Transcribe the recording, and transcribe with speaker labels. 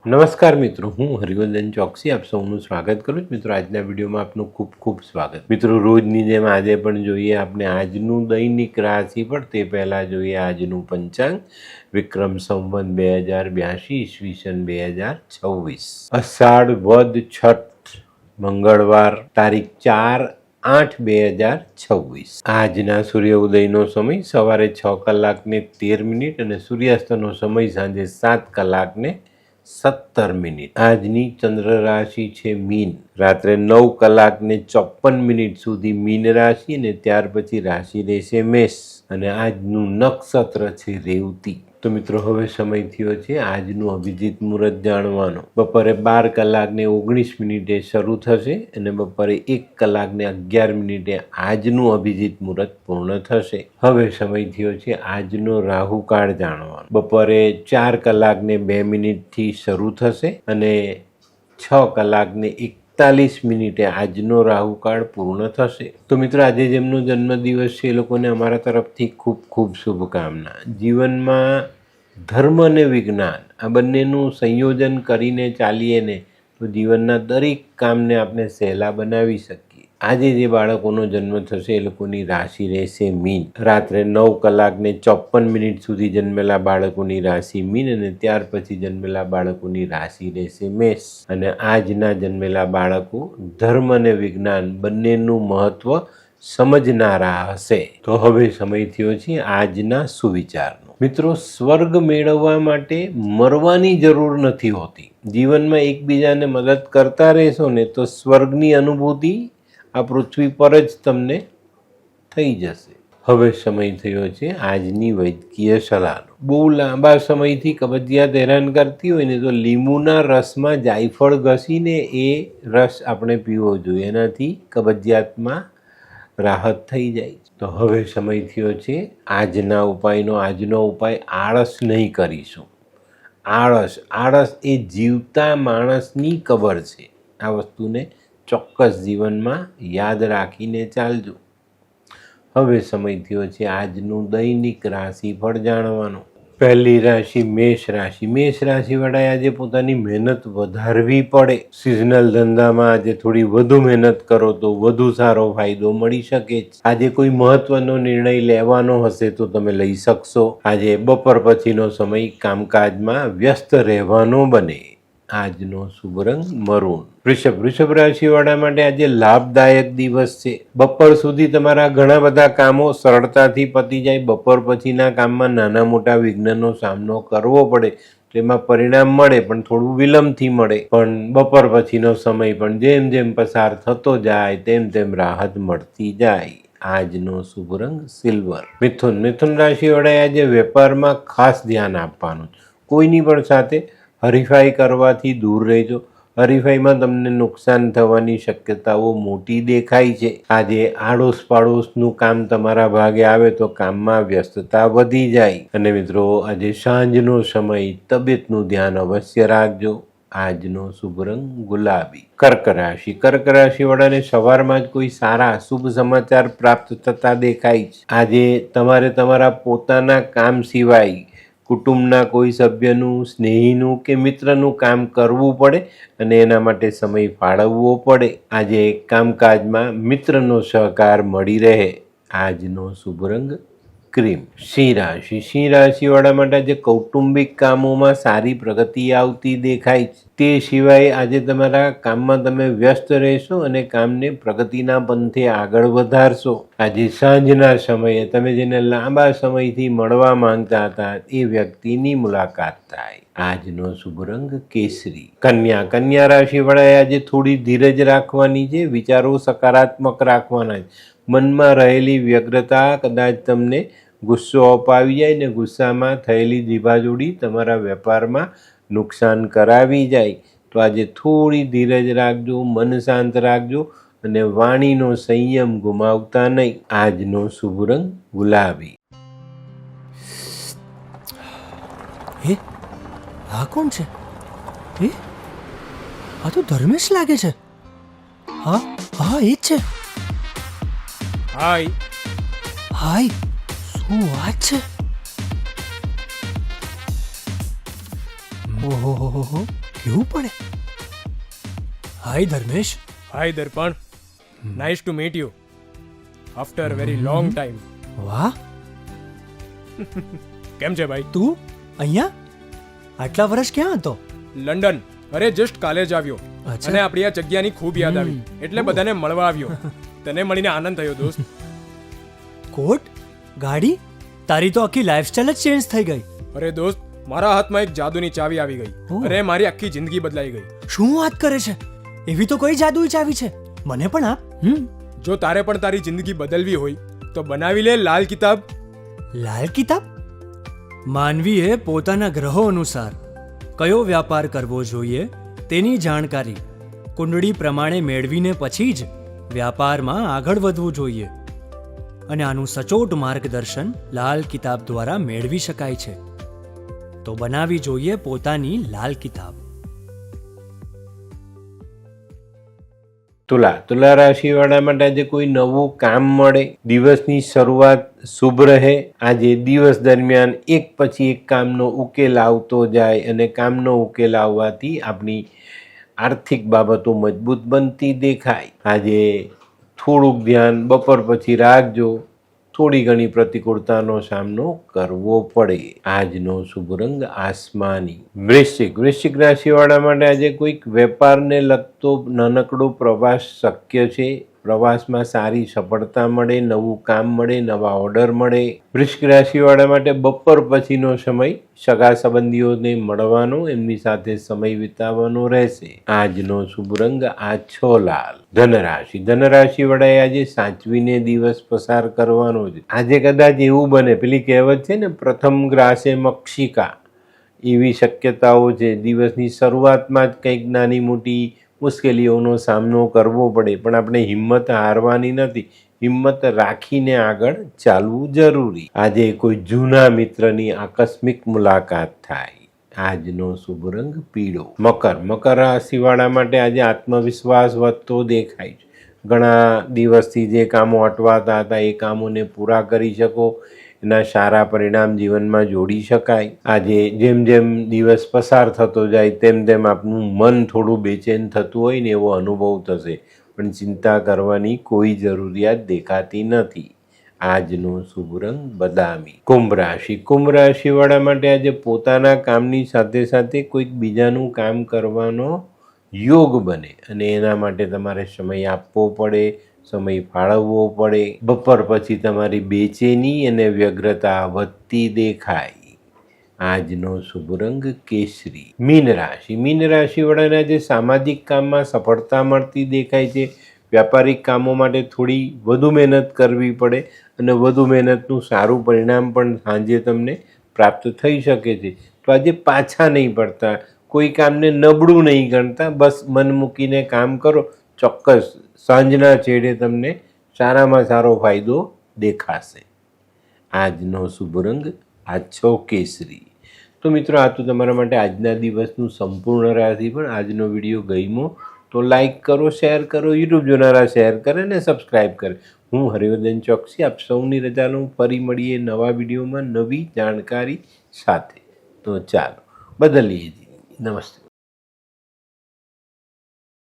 Speaker 1: નમસ્કાર મિત્રો, હું હરિવર્ધન ચોકસી આપ સૌનું સ્વાગત કરું છું. મિત્રો, આજના વિડીયોમાં આપનું ખૂબ ખૂબ સ્વાગત. મિત્રો, રોજની જેમ આજે પણ જોઈએ આપણે આજનું દૈનિક રાશિફળ. તે પહેલાં જોઈએ આજનું પંચાંગ. વિક્રમ સંવત 2082 ઈસવીસન 2026, અષાઢ વદ છઠ, મંગળવાર, તારીખ 4/8/2026. આજના સૂર્ય ઉદયનો સમય સવારે 6:13 અને સૂર્યાસ્તનો સમય સાંજે 7:17. આજની ચંદ્ર રાશિ છે મીન. રાત્રે 9:54 સુધી મીન રાશિ અને ત્યાર પછી રાશિ રહેશે મેષ. અને આજનું નક્ષત્ર છે રેવતી. તો મિત્રો, હવે સમય થયો છે આજનું અભિજીત મુહૂર્ત જાણવાનો. બપોરે 12:19 શરૂ થશે અને બપોરે 1:11 આજનું અભિજીત મુહૂર્ત પૂર્ણ થશે. હવે સમય થયો છે આજનો રાહુકાળ જાણવાનો. બપોરે 4:02 થી શરૂ થશે અને 6:41 આજનો રાહુકાળ પૂર્ણ થશે. તો મિત્રો, આજે જેમનો જન્મદિવસ છે એ લોકોને અમારા તરફથી ખૂબ ખૂબ શુભકામના. જીવનમાં ધર્મ અને વિજ્ઞાન આ બંનેનું સંયોજન કરીને ચાલીએ ને તો જીવનના દરેક કામને આપણે સહેલા બનાવી શકીએ. આજે જે બાળકોનો જન્મ થશે એ લોકોની રાશિ રહેશે મીન. રાત્રે 9:54 સુધી જન્મેલા બાળકોની રાશિ મીન અને ત્યાર પછી જન્મેલા બાળકોની રાશિ રહેશે મેષ. અને આજના જન્મેલા બાળકો ધર્મ અને વિજ્ઞાન બંનેનું મહત્વ સમજનારા હશે. તો હવે સમય થયો છે આજના સુવિચારનો. મિત્રો, સ્વર્ગ મેળવવા માટે મરવાની જરૂર નથી હોતી. જીવનમાં એકબીજાને મદદ કરતા રહેશો ને તો સ્વર્ગની અનુભૂતિ આ પૃથ્વી પર જ તમને થઈ જશે. હવે સમય થયો છે આજની વૈદ્યકીય સલાહનો. બહુ લાંબા સમયથી કબજિયાત હેરાન કરતી હોય ને તો લીંબુના રસમાં જાયફળ ઘસીને એ રસ આપણે પીવો જોઈએ. એનાથી કબજિયાતમાં રાહત થઈ જાય. તો હવે સમય થયો છે આજના ઉપાયનો. આજનો ઉપાય આળસ નહીં કરીશું. આળસ એ જીવતા માણસની કબર છે. આ વસ્તુને ચોક્કસ જીવનમાં યાદ રાખીને ચાલજો. હવે સમય થયો છે આજનું દૈનિક રાશિફળ જાણવાનો. પહેલી રાશિ મેષ રાશિ. મેષ રાશિવાળાએ આજે પોતાની મહેનત વધારવી પડે. સિઝનલ ધંધામાં આજે થોડી વધુ મહેનત કરો તો વધુ સારો ફાયદો મળી શકે. આજે કોઈ મહત્વનો નિર્ણય લેવાનો હશે તો તમે લઈ શકશો. આજે બપોર પછીનો સમય કામકાજમાં વ્યસ્ત રહેવાનો બને. આજનો શુભ રંગ મરૂન. વૃષભ રાશિવાળા માટે આજે લાભદાયક દિવસ છે. બપોર સુધી તમારા ઘણા બધા કામો સરળતાથી પતી જાય. બપોર પછીના કામમાં નાના મોટા વિઘ્નનો સામનો કરવો પડે. તેમાં પરિણામ મળે પણ થોડું વિલંબથી મળે. પણ બપોર પછીનો સમય પણ જેમ જેમ પસાર થતો જાય તેમ તેમ રાહત મળતી જાય. આજનો શુભ રંગ સિલ્વર. મિથુન રાશિવાળાએ આજે વેપારમાં ખાસ ધ્યાન આપવાનું. કોઈની પણ સાથે હરીફાઈ કરવાથી દૂર રહેજો. હરીફાઈમાં તમને નુકસાન થવાની શક્યતાઓ મોટી દેખાય છે. આજે આડોશ પાડોશનું કામ તમારા ભાગે આવે તો કામમાં વ્યસ્તતા વધી જાય. અને મિત્રો, આજે સાંજનો સમય તબિયતનું ધ્યાન અવશ્ય રાખજો. આજનો શુભ રંગ ગુલાબી. કર્ક રાશિવાળાને સવારમાં જ કોઈ સારા શુભ સમાચાર પ્રાપ્ત થતા દેખાય છે. આજે તમારે તમારા પોતાના કામ સિવાય કુટુંબના કોઈ સભ્યનું, સ્નેહીનું કે મિત્રનું કામ કરવું પડે અને એના માટે સમય ફાળવવો પડે. આજે કામકાજમાં મિત્રનો સહકાર મળી રહે. આજનો શુભ રંગ ક્રીમ. સિંહ રાશિવાળા માટે આજે કૌટુંબિક કામોમાં સારી પ્રગતિ આવતી દેખાય છે. તે સિવાય આજે તમારા કામમાં તમે વ્યસ્ત રહેશો અને કામને પ્રગતિના પંથે આગળ વધારશો. આજે સાંજના સમયે તમે જેને લાંબા સમયથી મળવા માંગતા હતા એ વ્યક્તિની મુલાકાત થાય. આજનો શુભ રંગ કેસરી. કન્યા રાશિવાળાએ આજે થોડી ધીરજ રાખવાની છે. વિચારો સકારાત્મક રાખવાના છે. મનમાં રહેલી વ્યગ્રતા કદાચ તમને ગુસ્સો અપાવી જાય ને ગુસ્સામાં થયેલી જીભાજોડી તમારા વેપારમાં નુકસાન કરાવી જાય. તો આજે થોડી ધીરજ રાખજો, મન શાંત રાખજો અને વાણીનો સંયમ ગુમાવતા નહીં. આજનો શુભ રંગ ગુલાબી.
Speaker 2: હે, આ કોણ છે? હે, આ તો ધર્મેશ લાગે છે. હા, એ જ છે. હાય, શું વાત છે? ઓહો, એવું પડે. Hi Dharmesh.
Speaker 3: Hi Darpan, nice to meet you after very long time.
Speaker 2: વાહ,
Speaker 3: કેમ છે ભાઈ?
Speaker 2: તું અહીંયા આટલા વર્ષ ક્યાં હતો?
Speaker 3: લંડન. અરે જસ્ટ કાલે જ આવ્યો
Speaker 2: અચ્છા.
Speaker 3: અને આપણી આ જગ્યાની ખૂબ યાદ આવી એટલે બધાને મળવા આવ્યો. તને મળીને આનંદ થયો દોસ્ત.
Speaker 2: કોટ, ગાડી, તારી તો આખી લાઈફસ્ટાઈલ જ ચેન્જ થઈ ગઈ.
Speaker 3: અરે દોસ્ત, મારા હાથમાં એક જાદુની ચાવી આવી ગઈ.
Speaker 2: ઓહ.
Speaker 3: અરે મારી આખી જિંદગી બદલાઈ ગઈ.
Speaker 2: શું વાત કરે છે? એવી તો કઈ જાદુઈ ચાવી છે? મને પણ આપ.
Speaker 3: જો તારે પણ તારી જિંદગી બદલવી હોય તો બનાવી લે લાલ કિતાબ.
Speaker 2: લાલ કિતાબ? માનવીએ પોતાના ગ્રહો અનુસાર કયો વ્યાપાર કરવો જોઈએ તેની જાણકારી કુંડળી પ્રમાણે મેળવીને પછી જ વ્યાપારમાં આગળ વધવું જોઈએ. અને આનું સચોટ માર્ગદર્શન લાલ કિતાબ દ્વારા મેળવી શકાય છે. તો બનાવી જોઈએ પોતાની લાલ કિતાબ.
Speaker 1: તુલા રાશિવાળા માટે આજે કોઈ નવું કામ મળે, દિવસની શરૂઆત શુભ રહે. આજે દિવસ દરમિયાન એક પછી એક કામનો ઉકેલ આવતો જાય અને કામનો ઉકેલ આવવાથી આપણી આર્થિક બાબતો મજબૂત બનતી દેખાય. આજે થોડુંક ધ્યાન બપોર પછી રાખજો, થોડી ઘણી પ્રતિકૂળતાનો સામનો કરવો પડે. આજનો શુભ રંગ આસમાની. વૃશ્ચિક રાશિવાળા માટે આજે કોઈક વેપારને લગતો નાનકડો પ્રવાસ શક્ય છે. પ્રવાસમાં સારી સફળતા મળે, નવું કામ મળે, નવા ઓર્ડર મળે. વૃશ્ચિક રાશિવાળા માટે બપોર પછીનો સમય સગા સંબંધીઓને મળવાનો, એમની સાથે સમય વિતાવવાનો રહેશે. આજનો શુભ રંગ આછો લાલ. ધનરાશિવાળાએ આજે સાચવીને દિવસ પસાર કરવાનો છે. આજે કદાચ એવું બને, પેલી કહેવત છે ને, પ્રથમ ગ્રાસે મક્ષિકા, એવી શક્યતાઓ છે. દિવસની શરૂઆતમાં જ કંઈક નાની મોટી મુશ્કેલીઓનો સામનો કરવો પડે, પણ આપણે હિંમત હારવાની નથી. હિંમત રાખીને આગળ ચાલવું જરૂરી. આજે કોઈ જૂના મિત્રની આકસ્મિક મુલાકાત થાય. આજનો શુભ રંગ પીળો. મકર રાશિવાળા માટે આજે આત્મવિશ્વાસ વધતો દેખાય છે. ઘણા દિવસથી જે કામો અટવાતા હતા એ કામોને પૂરા કરી શકો, એના સારા પરિણામ જીવનમાં જોડી શકાય. આજે જેમ જેમ દિવસ પસાર થતો જાય તેમ તેમ આપનું મન થોડું બેચેન થતું હોય ને એવો અનુભવ થશે, પણ ચિંતા કરવાની કોઈ જરૂરિયાત દેખાતી નથી. આજનો શુભ રંગ બદામી. કુંભ રાશિવાળા માટે આજે પોતાના કામની સાથે સાથે કોઈક બીજાનું કામ કરવાનો યોગ બને અને એના માટે તમારે સમય આપવો પડે, સમય ફાળવવો પડે. બપોર પછી તમારી બેચેની અને વ્યગ્રતા વધતી દેખાય. આજનો શુભ રંગ કેસરી. મીન રાશિવાળાને આજે સામાજિક કામમાં સફળતા મળતી દેખાય છે. વ્યાપારિક કામો માટે થોડી વધુ મહેનત કરવી પડે અને વધુ મહેનતનું સારું પરિણામ પણ સાંજે તમને પ્રાપ્ત થઈ શકે છે. તો આજે પાછા નહીં પડતા, કોઈ કામને નબળું નહીં ગણતા, બસ મન મૂકીને કામ કરો. ચોક્કસ સાંજના છેડે તમને સારામાં સારો ફાયદો દેખાશે. આજનો શુભ રંગ આછો કેસરી. તો મિત્રો, આ તો તમારા માટે આજના દિવસનું સંપૂર્ણ રાશિ. પણ આજનો વિડીયો ગમ્યો તો લાઈક કરો, શેર કરો, યુટ્યુબ જોનારા શેર કરે અને સબસ્ક્રાઈબ કરે. હું હરિવર્ધન ચોકસી આપ સૌની રજા લઉં. ફરી મળીએ નવા વિડીયોમાં નવી જાણકારી સાથે. તો ચાલો બદલીએ. નમસ્તે.